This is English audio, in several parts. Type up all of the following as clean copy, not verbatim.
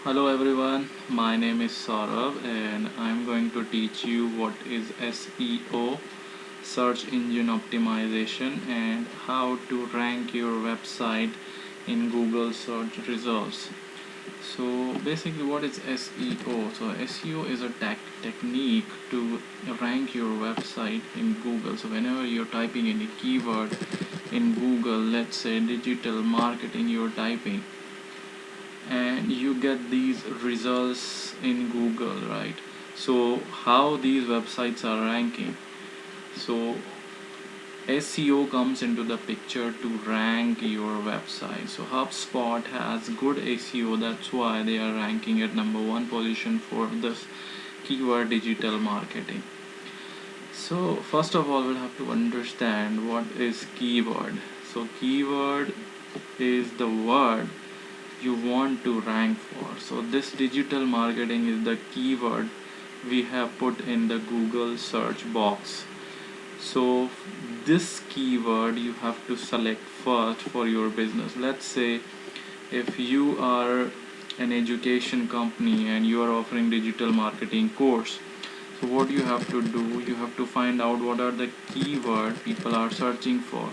Hello everyone, my name is Saurabh and I'm going to teach you what is SEO, search engine optimization, and how to rank your website in Google search results. So basically what is SEO? So SEO is a technique to rank your website in Google. So whenever you're typing any keyword in Google, let's say digital marketing you're typing, and you get these results in Google, right? So how these websites are ranking? So SEO comes into the picture to rank your website. So HubSpot has good SEO, that's why they are ranking at number one position for this keyword digital marketing. So first of all, we'll have to understand what is keyword. So keyword is the word you want to rank for. So this digital marketing is the keyword we have put in the Google search box. So this keyword you have to select first for your business. Let's say if you are an education company and you are offering digital marketing course, so what you have to do, you have to find out what are the keyword people are searching for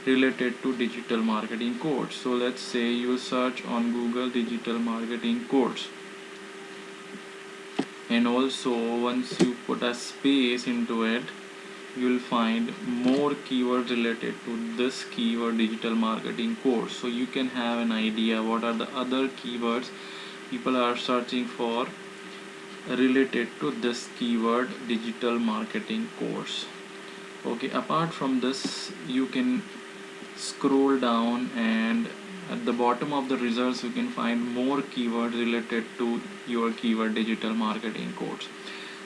related to digital marketing course. So let's say you search on Google digital marketing course, and also once you put a space into it, you will find more keywords related to this keyword digital marketing course. So you can have an idea what are the other keywords people are searching for related to this keyword digital marketing course. Okay, apart from this, you can scroll down, and at the bottom of the results you can find more keywords related to your keyword digital marketing course.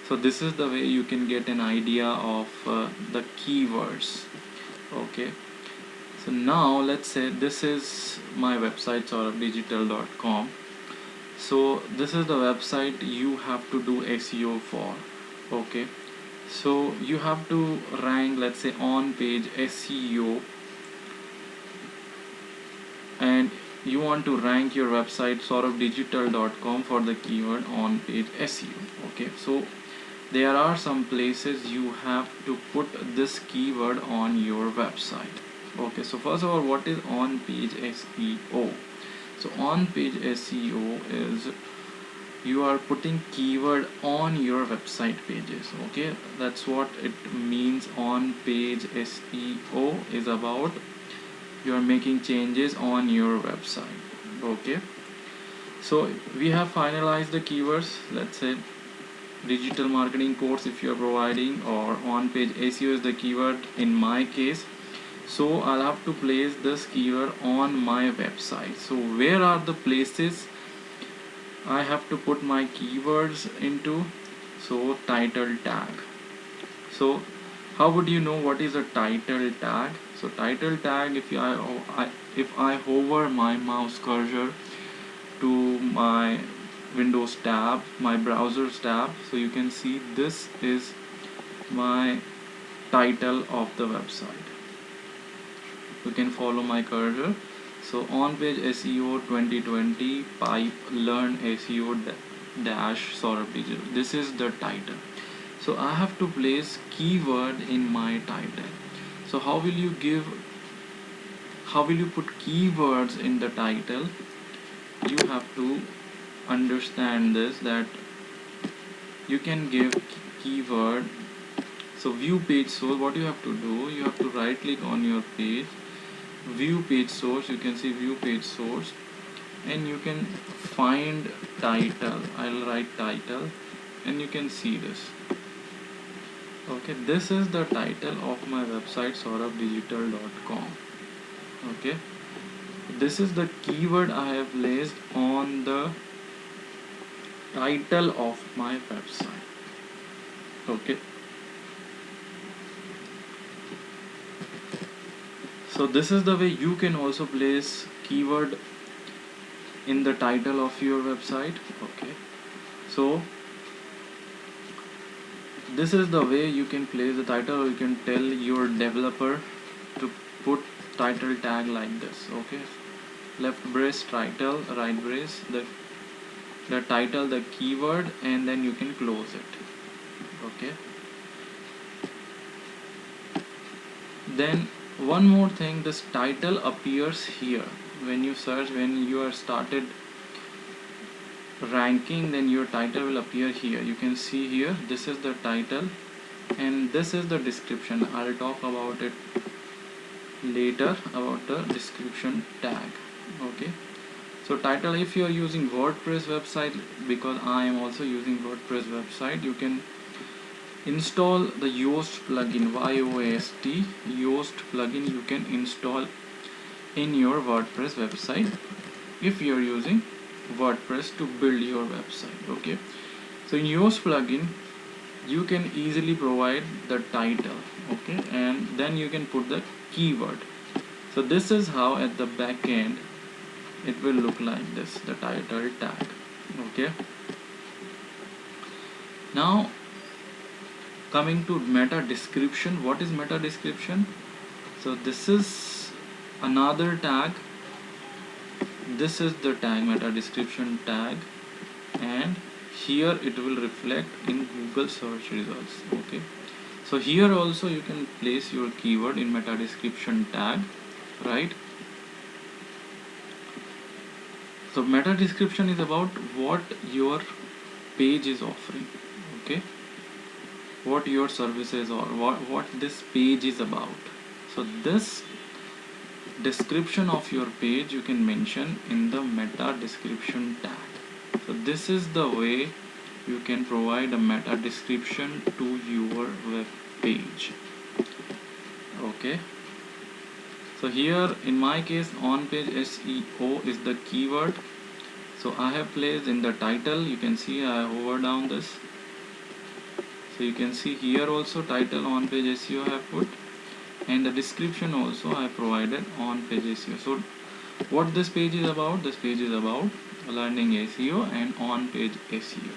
So this is the way you can get an idea of the keywords. Okay, so now let's say this is my website saurabhdigital.com. So this is the website you have to do SEO for. Okay, so you have to rank, let's say, on page SEO, and you want to rank your website saurabhdigital.com for the keyword on page SEO. Okay, so there are some places you have to put this keyword on your website. Okay, so first of all, what is on page SEO? So on page SEO is you are putting keyword on your website pages. Okay, that's what it means. On page SEO is about you are making changes on your website. Okay, so we have finalized the keywords. Let's say digital marketing course if you are providing, or on page SEO is the keyword in my case. So I'll have to place this keyword on my website. So where are the places I have to put my keywords into? So title tag. So how would you know what is a title tag? So title tag, if I hover my mouse cursor to my Windows tab, my browser's tab, so you can see this is my title of the website. You can follow my cursor. So on page SEO 2020 pipe learn SEO dash Saurabh Digital. This is the title. So I have to place keyword in my title. So how will you put keywords in the title? You have to understand this, that you can give keyword. So view page source, what you have to do, you have to right click on your page, view page source, you can see view page source, and you can find title. I'll write title and you can see this. Okay, this is the title of my website saurabhdigital.com. Okay, this is the keyword I have placed on the title of my website. Okay, so this is the way you can also place keyword in the title of your website. Okay, so this is the way you can place the title, or you can tell your developer to put title tag like this. Okay, left brace title, right brace, the the title, the keyword, and then you can close it. Okay, then one more thing, this title appears here when you search, when you are started ranking, then your title will appear here. You can see here, this is the title and this is the description. I'll talk about it later, about the description tag. Okay, so title, if you are using WordPress website, because I am also using WordPress website, you can install the Yoast plugin, YOAST Yoast plugin. You can install in your WordPress website if you are using WordPress to build your website. Okay, so in Yoast plugin you can easily provide the title, okay, and then you can put the keyword. So this is how at the back end it will look like this, the title tag. Okay, now coming to meta description. What is meta description? So this is another tag. This is the tag, meta description tag, and here it will reflect in Google search results. Okay, so here also you can place your keyword in meta description tag, right? So meta description is about what your page is offering, okay, what your services are, what this page is about. So this description of your page you can mention in the meta description tag. So this is the way you can provide a meta description to your web page. Okay, so here in my case, on page SEO is the keyword. So I have placed in the title, you can see I hover down this, so you can see here also title on page SEO I have put, and the description also I provided on page SEO. So what this page is about? This page is about learning SEO and on page SEO.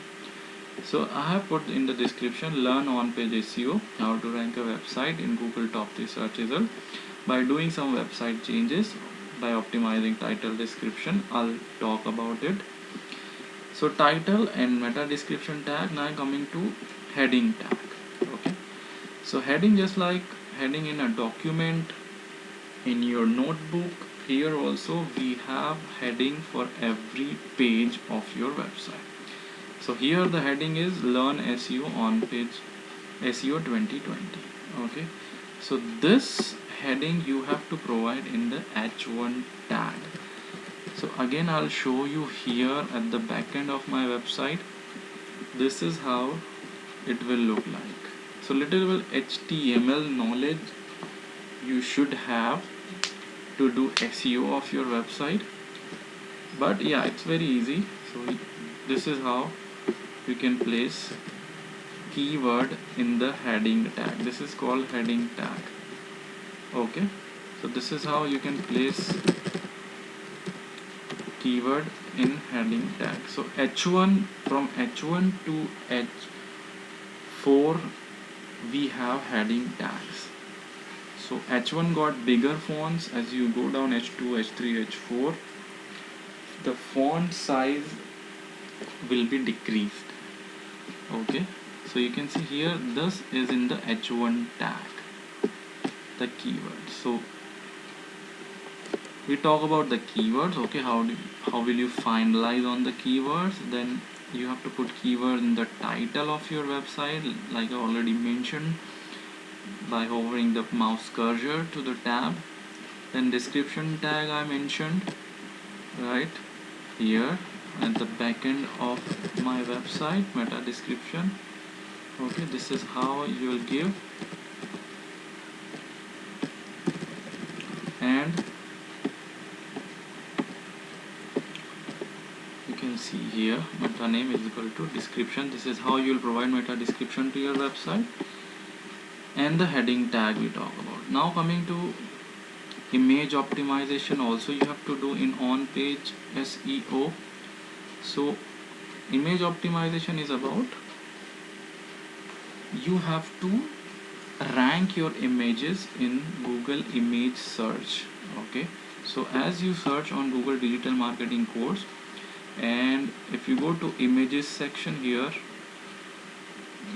So I have put in the description, learn on page SEO, how to rank a website in Google top 3 search result by doing some website changes, by optimizing title, description. I'll talk about it. So title and meta description tag. Now coming to heading tag. Okay, so heading, just like heading in a document, in your notebook, here also we have heading for every page of your website. So here the heading is learn SEO on page SEO 2020. Okay, so this heading you have to provide in the H1 tag. So again I'll show you here at the back end of my website. This is how it will look like. So little bit HTML knowledge you should have to do SEO of your website, but yeah, it's very easy. So this is how you can place keyword in the heading tag. This is called heading tag. Okay, so this is how you can place keyword in heading tag. So H1, from H1 to H4 we have heading tags. So H1 got bigger fonts. As you go down H2, H3, H4, the font size will be decreased. Okay, so you can see here this is in the H1 tag, the keyword. So we talk about the keywords. Okay, how will you finalize on the keywords? Then you have to put keyword in the title of your website, like I already mentioned, by hovering the mouse cursor to the tab. Then description tag I mentioned right here at the back end of my website, meta description. Okay, this is how you will give, and you can see here meta name is equal to description. This is how you will provide meta description to your website, and the heading tag we talk about. Now coming to image optimization, also you have to do in on page SEO. So image optimization is about, you have to rank your images in Google image search. Okay, so as you search on Google digital marketing course, And if you go to images section here,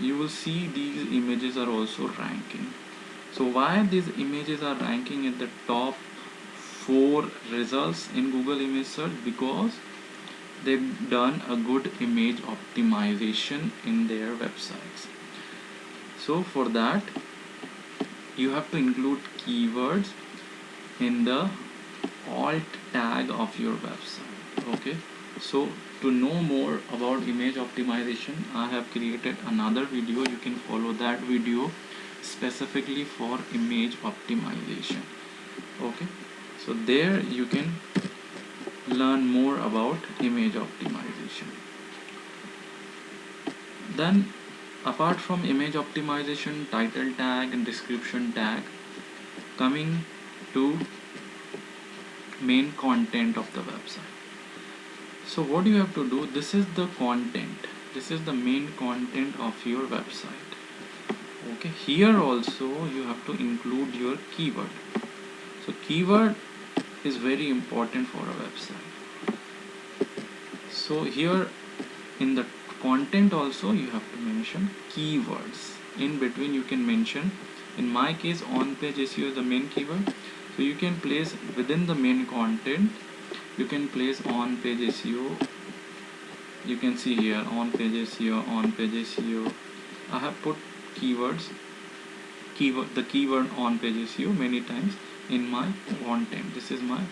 you will see these images are also ranking. So why these images are ranking at the top 4 results in Google image search? Because they've done a good image optimization in their websites. So for that, you have to include keywords in the alt tag of your website. Okay, so to know more about image optimization, I have created another video. You can follow that video specifically for image optimization. Okay, so there you can learn more about image optimization. Then apart from image optimization, title tag and description tag, coming to main content of the website. So what you have to do, this is the content, this is the main content of your website. Okay, here also you have to include your keyword. So keyword is very important for a website. So here in the content also you have to mention keywords. In between you can mention, in my case on page SEO is the main keyword, so you can place within the main content, you can place on page SEO. You can see here on page SEO, on page SEO. I have put keywords, the keyword on page SEO many times in my content. This is my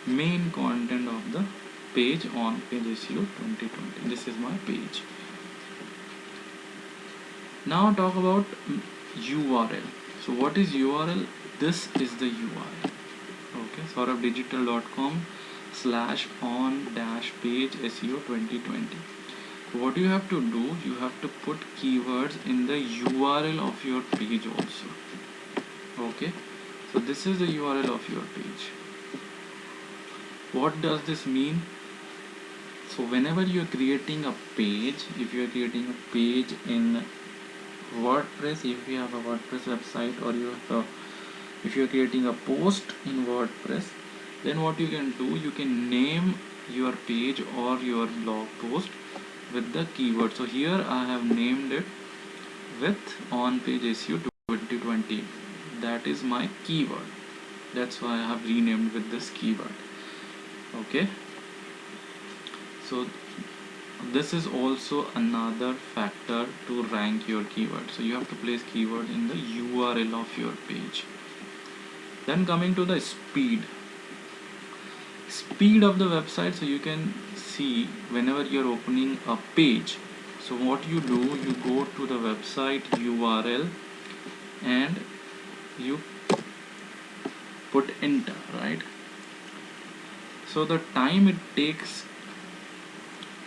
main content of the page on page SEO 2020. This is my page. Now talk about URL. So what is URL? This is the URL. Okay, sauravdigital.com/on-page SEO 2020. So what you have to do, you have to put keywords in the URL of your page also. Okay, so this is the URL of your page. What does this mean? So whenever you're creating a page, if you're creating a page in WordPress, if you have a WordPress website, or if you're creating a post in WordPress, then what you can do, you can name your page or your blog post with the keyword. So here I have named it with on page SEO 2020. That is my keyword. That's why I have renamed with this keyword. Okay, so this is also another factor to rank your keyword. So you have to place keyword in the URL of your page. Then coming to the speed of the website. So you can see whenever you're opening a page, so what you do, you go to the website URL and you put enter, right? So the time it takes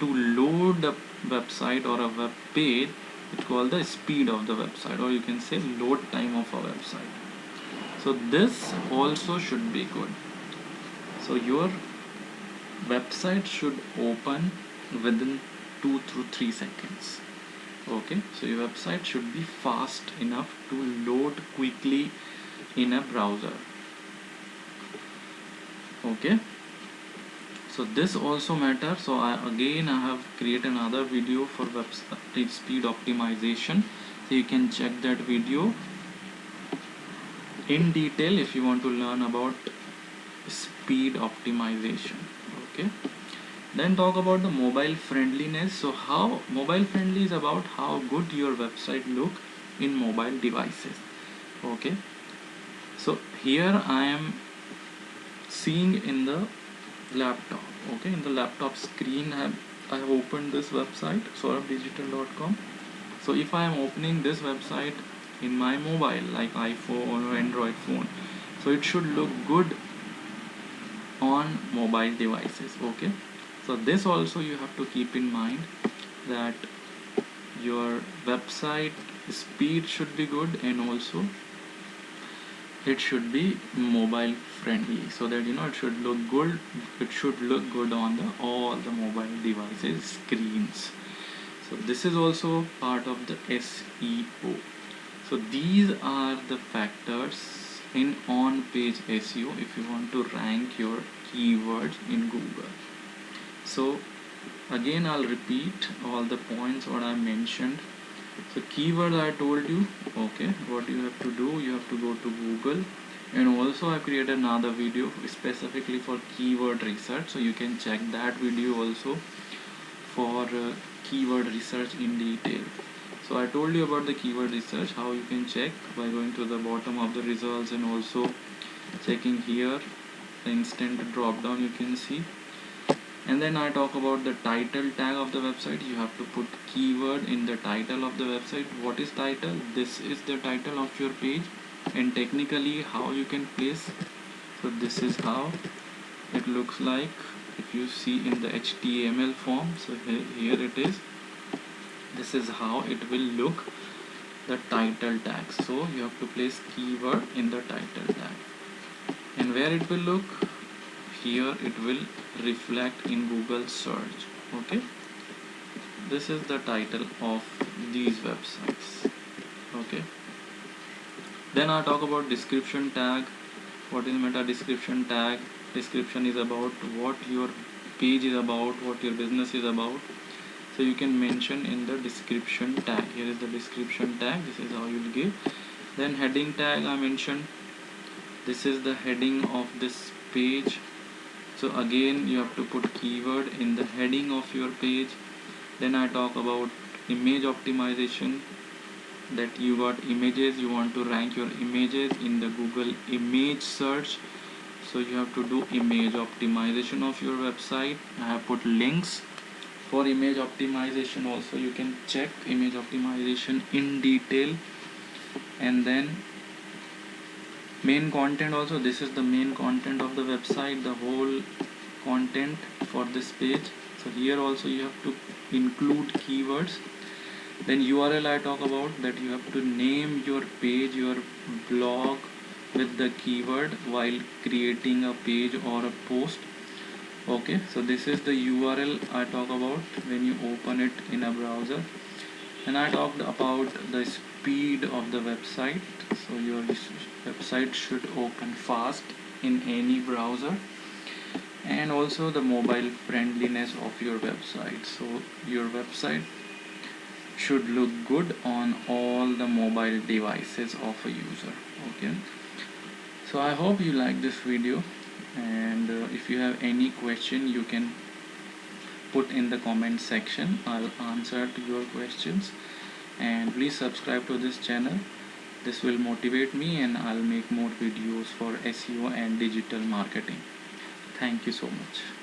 to load the website or a web page, it's called the speed of the website, or you can say load time of a website. So this also should be good. So your website should open within 2 to 3 seconds. Okay, so your website should be fast enough to load quickly in a browser. Okay, so this also matters. So I have created another video for website speed optimization, so you can check that video in detail if you want to learn about speed optimization. Okay, then talk about the mobile friendliness. So how mobile friendly is about how good your website look in mobile devices. Okay, so here I am seeing in the laptop. Okay, in the laptop screen I have opened this website sauravdigital.com. so if I am opening this website in my mobile like iPhone or Android phone, so it should look good on mobile devices. Okay, so this also you have to keep in mind, that your website speed should be good and also it should be mobile friendly, so that it should look good. It should look good on all the mobile devices screens. So this is also part of the SEO. So these are the factors in on page SEO if you want to rank your keywords in Google. So Again, I'll repeat all the points what I mentioned. So keywords I told you, okay, what you have to do, you have to go to Google, and also I created another video specifically for keyword research, so you can check that video also for keyword research in detail. So I told you about the keyword research, how you can check by going to the bottom of the results and also checking here the instant drop down you can see. And then I talk about the title tag of the website. You have to put keyword in the title of the website. What is title? This is the title of your page, and technically how you can place. So this is how it looks like if you see in the HTML form. So here it is. This is how it will look, the title tag. So you have to place keyword in the title tag, and where it will look, here it will reflect in Google search. Okay, this is the title of these websites. Okay, then I talk about description tag. What is meta description tag? Description is about what your page is about, what your business is about, so you can mention in the description tag. Here is the description tag. This is how you will give. Then heading tag I mentioned, this is the heading of this page. So again you have to put keyword in the heading of your page. Then I talk about image optimization, that you got images, you want to rank your images in the Google image search, so you have to do image optimization of your website. I have put links for image optimization also, you can check image optimization in detail. And then main content also, this is the main content of the website, the whole content for this page. So here also you have to include keywords. Then URL I talk about, that you have to name your page, your blog with the keyword while creating a page or a post. Okay, so this is the URL I talk about when you open it in a browser. And I talked about the speed of the website, so your website should open fast in any browser, and also the mobile friendliness of your website, so your website should look good on all the mobile devices of a user. Okay, so I hope you like this video, and if you have any question you can put in the comment section. I'll answer to your questions, and please subscribe to this channel. This will motivate me, and I'll make more videos for SEO and digital marketing. Thank you so much.